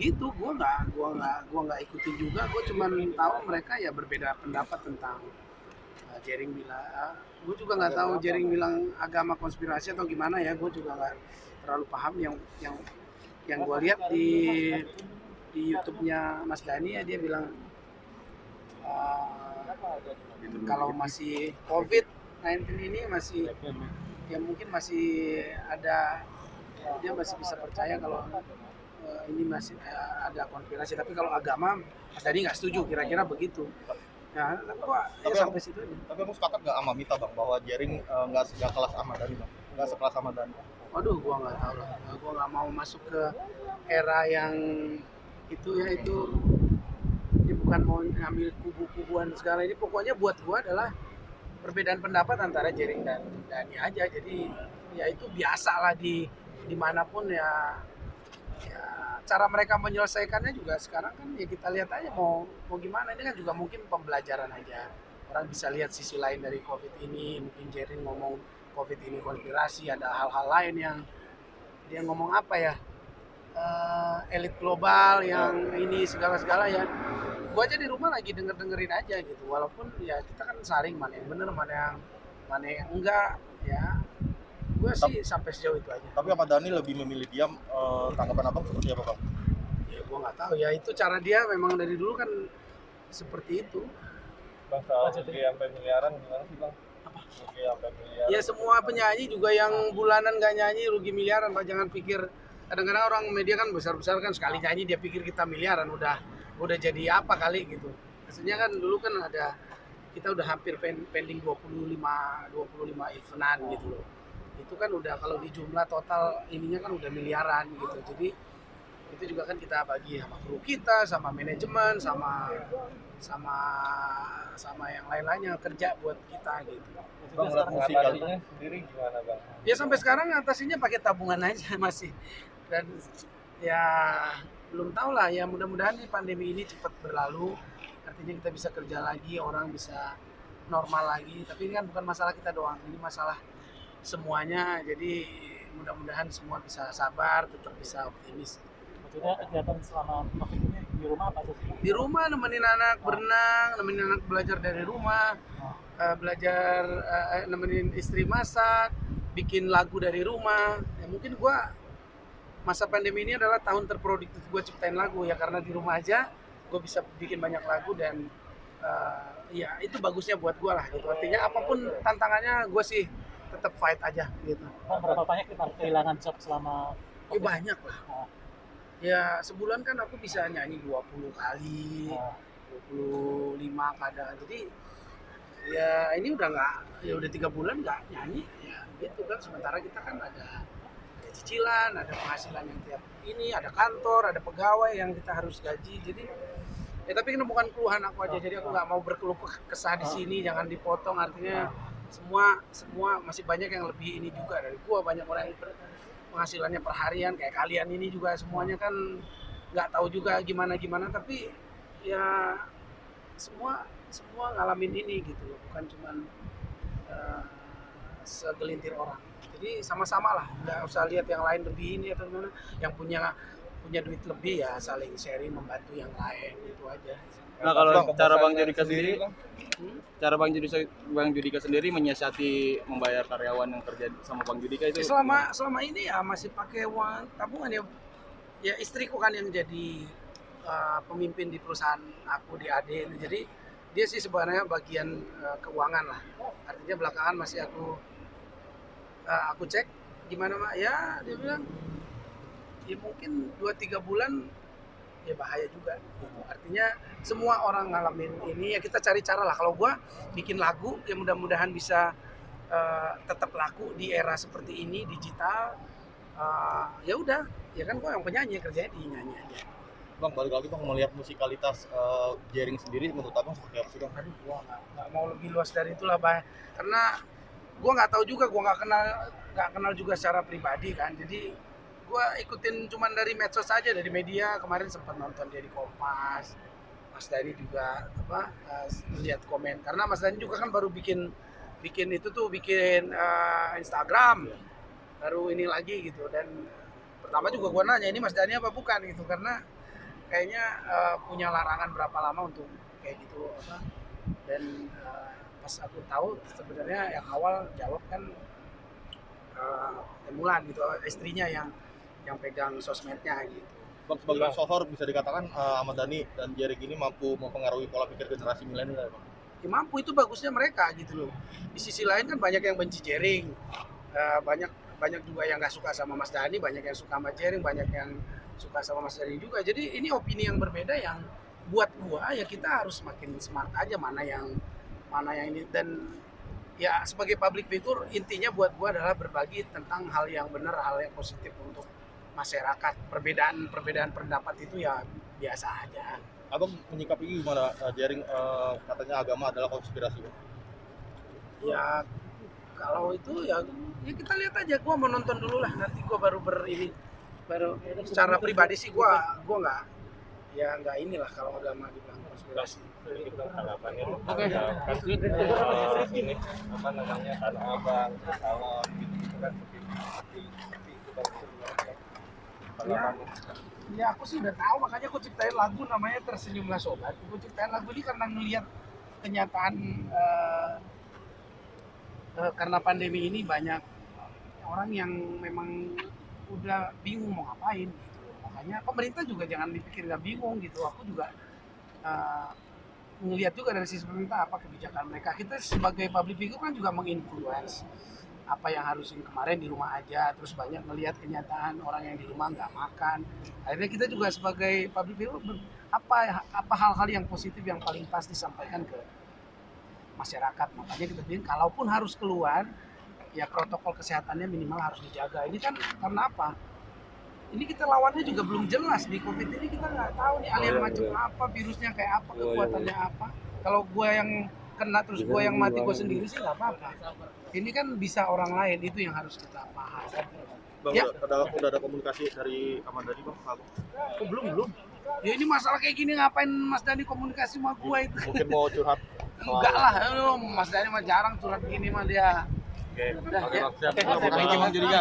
begitu, gua nggak ikutin juga. Gue cuman tahu mereka ya berbeda pendapat tentang Jering bilang, gue juga nggak tahu Jering bilang agama konspirasi atau gimana ya. Gue juga nggak terlalu paham. Yang gue lihat di YouTube-nya Mas Dani ya, dia bilang kalau masih COVID-19 ini masih, ya mungkin masih ada, dia masih bisa percaya kalau ini masih ada konspirasi. Tapi kalau agama Mas Dani nggak setuju, kira-kira begitu. Nah, Tapi sampai situ. Tapi aku sepakat nggak sama Mita bang bahwa Jering nggak kelas Ahmad Dhani bang, nggak sekelas Ahmad Dhani. Waduh, gua nggak tahu lah. Gua nggak mau masuk ke era yang itu ya. Itu ini bukan mau ngambil kubu-kubuan segala. Ini pokoknya buat gua adalah perbedaan pendapat antara Jering dan Dani aja. Jadi ya itu biasa lah dimanapun ya. Ya cara mereka menyelesaikannya juga sekarang kan ya kita lihat aja mau gimana. Ini kan juga mungkin pembelajaran aja. Orang bisa lihat sisi lain dari COVID ini. Mungkin Jering ngomong COVID ini konspirasi, ada hal-hal lain yang dia ngomong apa ya, elit global yang ini segala-segala ya. Gua aja di rumah lagi dengerin aja gitu, walaupun ya kita kan saring mana yang bener mana yang enggak ya. Gua sih sampai sejauh itu aja. Tapi Ahmad Dhani lebih memilih diam. Tanggapan abang seperti apa bang? Ya gua nggak tahu ya, itu cara dia memang dari dulu kan seperti itu. Bang, soal Juki sampai miliaran gimana sih bang? Rugi sampai miliaran. Ya semua penyanyi juga yang bulanan gak nyanyi rugi miliaran Pak. Jangan pikir, kadang-kadang orang media kan besar-besar kan, sekali nyanyi dia pikir kita miliaran, udah jadi apa kali gitu. Maksudnya kan dulu kan ada, kita udah hampir pending 25 evenan gitu loh. Itu kan udah kalau di jumlah total ininya kan udah miliaran gitu. Jadi itu juga kan kita bagi sama kru kita, sama manajemen, sama yang lain-lainnya kerja buat kita gitu. Bang, Ngatasinya sendiri gimana bang? Ya sampai sekarang ngatasinya pakai tabungan aja masih. Dan ya belum tahu lah ya, mudah-mudahan nih pandemi ini cepat berlalu. Artinya kita bisa kerja lagi, orang bisa normal lagi. Tapi ini kan bukan masalah kita doang, ini masalah semuanya. Jadi mudah-mudahan semua bisa sabar, tetap bisa optimis. Maksudnya kegiatan selama COVID ini di rumah apa tuh? Di rumah nemenin anak berenang, nemenin anak belajar dari rumah, belajar nemenin istri masak, bikin lagu dari rumah. Ya mungkin gua masa pandemi ini adalah tahun terproduktif gue ciptain lagu ya, karena di rumah aja gue bisa bikin banyak lagu. Dan ya itu bagusnya buat gue lah gitu. Artinya apapun tantangannya gue sih tetap fight aja gitu. Berapa banyak kita kehilangan job selama Ya banyak lah. Ya sebulan kan aku bisa nyanyi 20 kali, 25 kadang. Jadi ya ini udah nggak, ya udah 3 bulan nggak nyanyi ya gitu kan. Sementara kita kan ada cicilan, ada penghasilan yang tiap ini, ada kantor, ada pegawai yang kita harus gaji. Jadi ya tapi ini bukan keluhan aku aja. Jadi aku nggak mau berkeluh kesah di sini, jangan dipotong. Artinya semua masih banyak yang lebih ini juga dari gua. Banyak orang yang penghasilannya per harian kayak kalian ini juga, semuanya kan nggak tahu juga gimana, tapi ya semua ngalamin ini gitu loh, bukan cuman segelintir orang. Jadi sama-sama lah, nggak usah lihat yang lain lebih ini atau gimana. Yang punya duit lebih ya saling sharing, membantu yang lain, itu aja. Nah kalau cara Bang Judika sendiri, cara Bang Judika sendiri menyiasati membayar karyawan yang kerja sama Bang Judika itu? Selama ini ya masih pakai uang tabungan ya. Ya istriku kan yang jadi pemimpin di perusahaan aku di AD ini. Jadi dia sih sebenarnya bagian keuangan lah. Artinya belakangan masih aku cek gimana Mak. Ya dia bilang ya mungkin 2-3 bulan ya bahaya juga gitu. Artinya semua orang ngalamin ini ya, kita cari cara lah. Kalau gua bikin lagu ya mudah-mudahan bisa tetap laku di era seperti ini digital. Ya udah ya kan gua yang penyanyi, kerjanya di nyanyi aja. Bang, balik lagi bang, melihat musikalitas Jering sendiri menurut abang seperti apa sih bang? Aduh, gua nggak mau lebih luas dari itulah Bang, karena gua nggak tahu juga, gua nggak kenal juga secara pribadi kan. Jadi gue ikutin cuman dari medsos saja, dari media. Kemarin sempat nonton dia di Kompas. Mas Dhani juga lihat komen, karena Mas Dhani juga kan baru bikin itu tuh, bikin Instagram baru ini lagi gitu. Dan pertama juga gue nanya ini Mas Dhani apa bukan gitu, karena kayaknya punya larangan berapa lama untuk kayak gitu apa. Dan pas aku tahu sebenarnya yang awal jawab kan Mulan gitu, istrinya yang pegang sosmednya gitu. Bang, sebagai sohor bisa dikatakan Ahmad Dhani dan Jering ini mampu mempengaruhi pola pikir generasi milenial, Bang. Ya mampu, itu bagusnya mereka gitu loh. Di sisi lain kan banyak yang benci Jering, banyak juga yang nggak suka sama Mas Dhani, banyak yang suka sama Jering, banyak yang suka sama Mas Dhani juga. Jadi ini opini yang berbeda yang buat gua ya kita harus makin smart aja mana yang ini. Dan ya sebagai public figure intinya buat gua adalah berbagi tentang hal yang benar, hal yang positif untuk masyarakat. Perbedaan pendapat itu ya biasa aja. Abang menyikapi gimana Jering katanya agama adalah konspirasi, Bang? Ya kalau itu ya kita lihat aja. Gua mau nonton dulu lah, nanti gua baru secara pribadi sih gua nggak inilah kalau agama dibilang konspirasi. Itu tanggapannya. Oke. Ini apa namanya Tanah Abang, Salon gitu kan seperti itu kan Ya aku sih udah tahu, makanya aku ciptain lagu namanya Tersenyumlah Sobat. Aku ciptain lagu ini karena ngelihat kenyataan karena pandemi ini banyak orang yang memang udah bingung mau ngapain gitu. Makanya pemerintah juga jangan dipikir nggak bingung gitu. Aku juga ngelihat juga dari sisi pemerintah apa kebijakan mereka. Kita sebagai public figure kan juga menginfluence apa yang harusin kemarin di rumah aja, terus banyak melihat kenyataan orang yang di rumah nggak makan. Akhirnya kita juga sebagai public figure apa hal-hal yang positif yang paling pas disampaikan ke masyarakat. Makanya kita bilang kalaupun harus keluar ya protokol kesehatannya minimal harus dijaga. Ini kan karena apa? Ini kita lawannya juga belum jelas. Di COVID ini kita nggak tahu nih alien macam apa, virusnya kayak apa, kekuatannya apa. Kalau gue yang kena terus gue yang mati gue sendiri sih nggak apa-apa. Ini kan bisa orang lain, itu yang harus kita paham. Bang, Ya. udah ada komunikasi dari Ahmad Dhani, Bang? Oh, belum. Ya ini masalah kayak gini ngapain Mas Dhani komunikasi sama gue itu? Mungkin mau curhat? Enggak lah, Mas Dhani mah jarang curhat gini mah dia. Oke. Udah, Oke, ya. Bang, siap. Oke, Bang, oke. Bang Juriga.